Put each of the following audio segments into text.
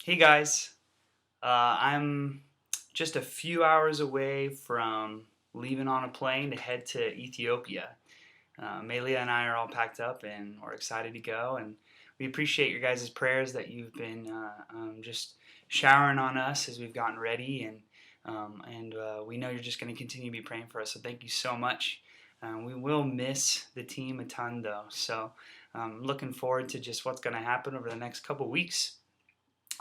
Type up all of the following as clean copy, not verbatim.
Hey guys, I'm just a few hours away from leaving on a plane to head to Ethiopia. Melia and I are all packed up and we're excited to go. And we appreciate your guys' prayers that you've been just showering on us as we've gotten ready. And we know you're just going to continue to be praying for us. So thank you so much. We will miss the team a ton though. So looking forward to just what's going to happen over the next couple weeks.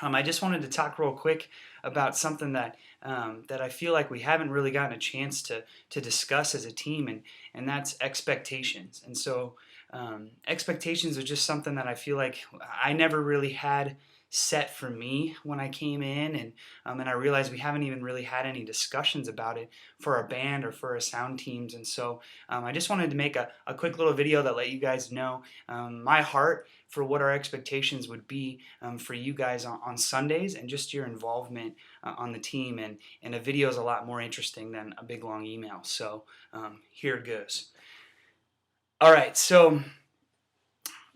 I just wanted to talk real quick about something that I feel like we haven't really gotten a chance to discuss as a team, and that's expectations. And so expectations are just something that I feel like I never really had set for me when I came in, and I realized we haven't even really had any discussions about it for our band or for our sound teams. And so I just wanted to make a quick little video that let you guys know my heart for what our expectations would be for you guys on Sundays, and just your involvement on the team. And a video is a lot more interesting than a big long email. So here it goes. All right, so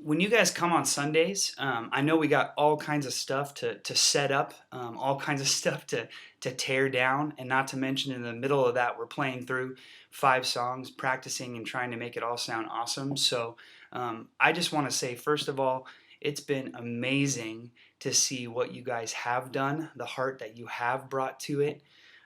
when you guys come on Sundays, I know we got all kinds of stuff to set up, all kinds of stuff to tear down, and not to mention in the middle of that, we're playing through 5 songs, practicing and trying to make it all sound awesome. So I just want to say, first of all, it's been amazing to see what you guys have done, the heart that you have brought to it.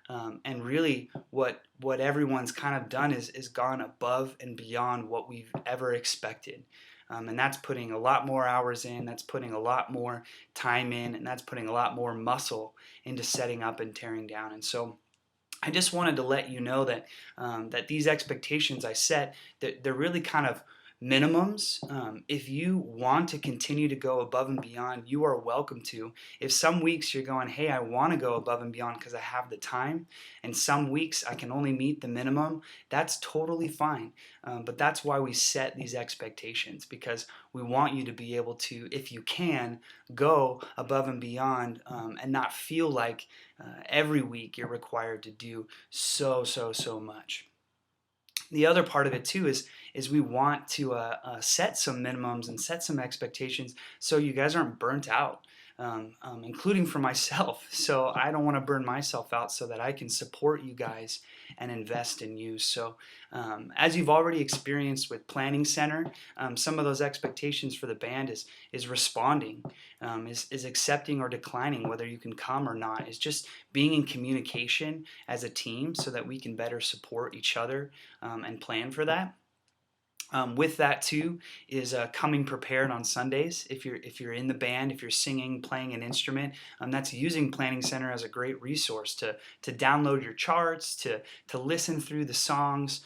And really what everyone's kind of done is gone above and beyond what we've ever expected. And that's putting a lot more hours in, that's putting a lot more time in, and that's putting a lot more muscle into setting up and tearing down. And so I just wanted to let you know that that these expectations I set, that they're really kind of minimums. If you want to continue to go above and beyond, you are welcome to. If some weeks you're going, hey, I want to go above and beyond because I have the time, and some weeks I can only meet the minimum, that's totally fine. But that's why we set these expectations, because we want you to be able to, if you can, go above and beyond, and not feel like every week you're required to do so much. The other part of it too is we want to set some minimums and set some expectations so you guys aren't burnt out, including for myself. So I don't want to burn myself out so that I can support you guys and invest in you. So as you've already experienced with Planning Center, some of those expectations for the band is responding, is accepting or declining whether you can come or not, is just being in communication as a team so that we can better support each other and plan for that. With that too is coming prepared on Sundays. If you're in the band, if you're singing, playing an instrument, that's using Planning Center as a great resource to download your charts, to listen through the songs,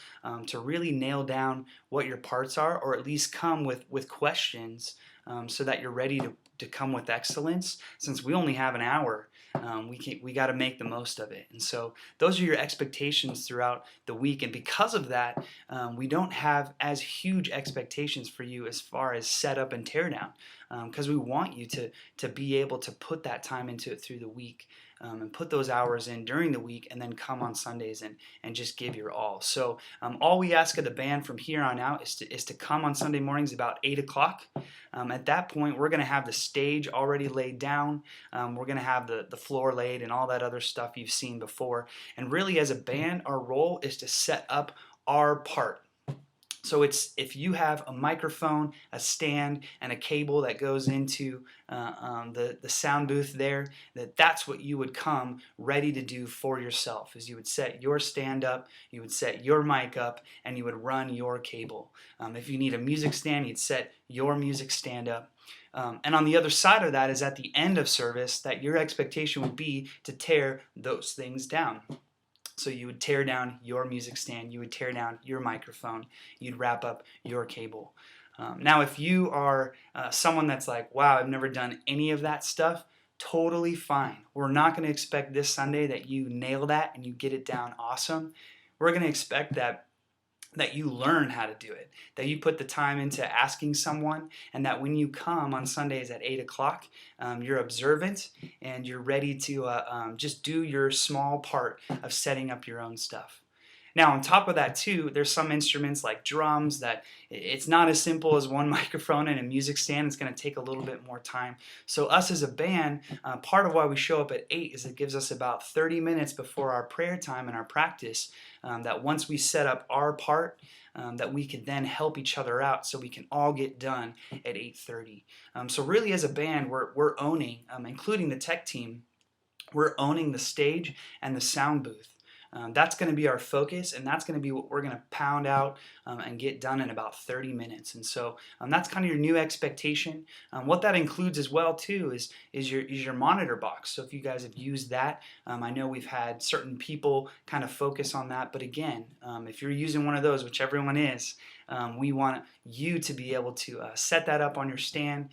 to really nail down what your parts are, or at least come with questions so that you're ready to come with excellence. Since we only have an hour, we got to make the most of it. And so those are your expectations throughout the week. And because of that, we don't have as huge expectations for you as far as setup and teardown, because we want you to be able to put that time into it through the week, and put those hours in during the week, and then come on Sundays and just give your all. So all we ask of the band from here on out is to come on Sunday mornings about 8 o'clock. At that point, we're going to have the stage already laid down. We're going to have the floor laid and all that other stuff you've seen before. And really, as a band, our role is to set up our part. So it's, if you have a microphone, a stand, and a cable that goes into the sound booth there, that's what you would come ready to do for yourself. Is you would set your stand up, you would set your mic up, and you would run your cable. If you need a music stand, you'd set your music stand up. And on the other side of that is at the end of service that your expectation would be to tear those things down. So you would tear down your music stand, you would tear down your microphone, you'd wrap up your cable. Now, if you are someone that's like, wow, I've never done any of that stuff, totally fine. We're not going to expect this Sunday that you nail that and you get it down awesome. We're going to expect that you learn how to do it, that you put the time into asking someone, and that when you come on Sundays at 8 o'clock, you're observant and you're ready to just do your small part of setting up your own stuff. Now, on top of that, too, there's some instruments like drums that it's not as simple as one microphone and a music stand. It's going to take a little bit more time. So, us as a band, part of why we show up at 8 is it gives us about 30 minutes before our prayer time and our practice. That once we set up our part, that we can then help each other out so we can all get done at 8:30. So, really, as a band, we're owning, including the tech team, we're owning the stage and the sound booth. That's going to be our focus, and that's going to be what we're going to pound out and get done in about 30 minutes. And so that's kind of your new expectation. What that includes as well too is your monitor box. So if you guys have used that, I know we've had certain people kind of focus on that. But again, if you're using one of those, which everyone is, we want you to be able to set that up on your stand,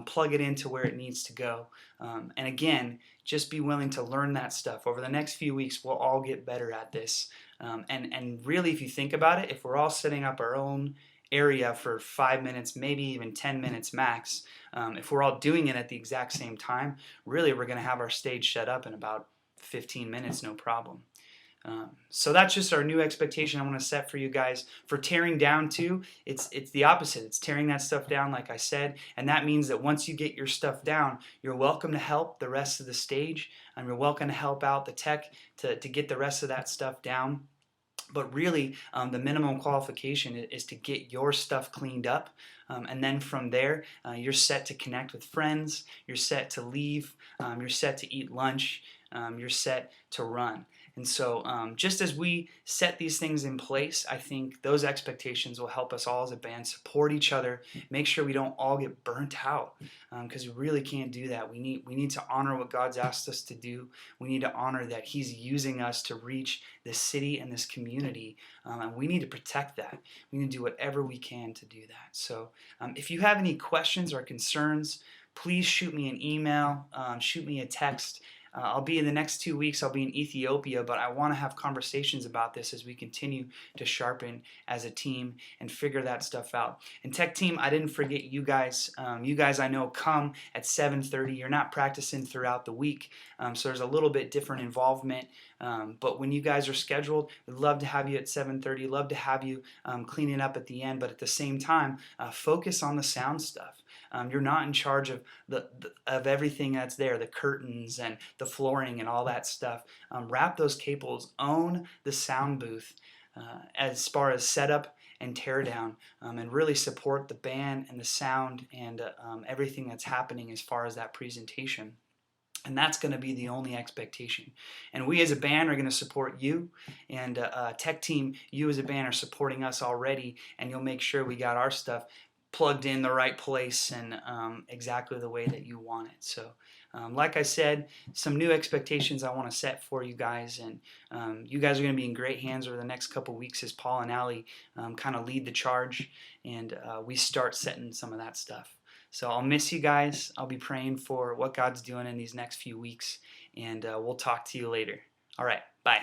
plug it into where it needs to go. And again, just be willing to learn that stuff. Over the next few weeks, we'll all get better at this. And really, if you think about it, if we're all setting up our own area for 5 minutes, maybe even 10 minutes max, if we're all doing it at the exact same time, really we're going to have our stage set up in about 15 minutes, no problem. So that's just our new expectation I want to set for you guys. For tearing down too, it's the opposite. It's tearing that stuff down, like I said, and that means that once you get your stuff down, you're welcome to help the rest of the stage, and you're welcome to help out the tech to get the rest of that stuff down. But really, the minimum qualification is to get your stuff cleaned up. And then from there, you're set to connect with friends, you're set to leave, you're set to eat lunch, you're set to run. And so just as we set these things in place, I think those expectations will help us all as a band support each other, make sure we don't all get burnt out, because we really can't do that. We need to honor what God's asked us to do. We need to honor that He's using us to reach this city and this community, and we need to protect that. We need to do whatever we can to do that. So if you have any questions or concerns, please shoot me an email, shoot me a text. I'll be in the next 2 weeks, I'll be in Ethiopia, but I want to have conversations about this as we continue to sharpen as a team and figure that stuff out. And tech team, I didn't forget you guys. You guys I know come at 7:30. You're not practicing throughout the week, so there's a little bit different involvement. But when you guys are scheduled, we'd love to have you at 7:30, love to have you cleaning up at the end, but at the same time, focus on the sound stuff. You're not in charge of of everything that's there, the curtains and the flooring and all that stuff. Wrap those cables, own the sound booth as far as setup and tear down, and really support the band and the sound and everything that's happening as far as that presentation. And that's going to be the only expectation. And we as a band are going to support you, and tech team, you as a band are supporting us already, and you'll make sure we got our stuff plugged in the right place and exactly the way that you want it. So like I said, some new expectations I want to set for you guys, and you guys are going to be in great hands over the next couple weeks as Paul and Allie kind of lead the charge, and we start setting some of that stuff. So I'll miss you guys. I'll be praying for what God's doing in these next few weeks, and we'll talk to you later. All right, bye.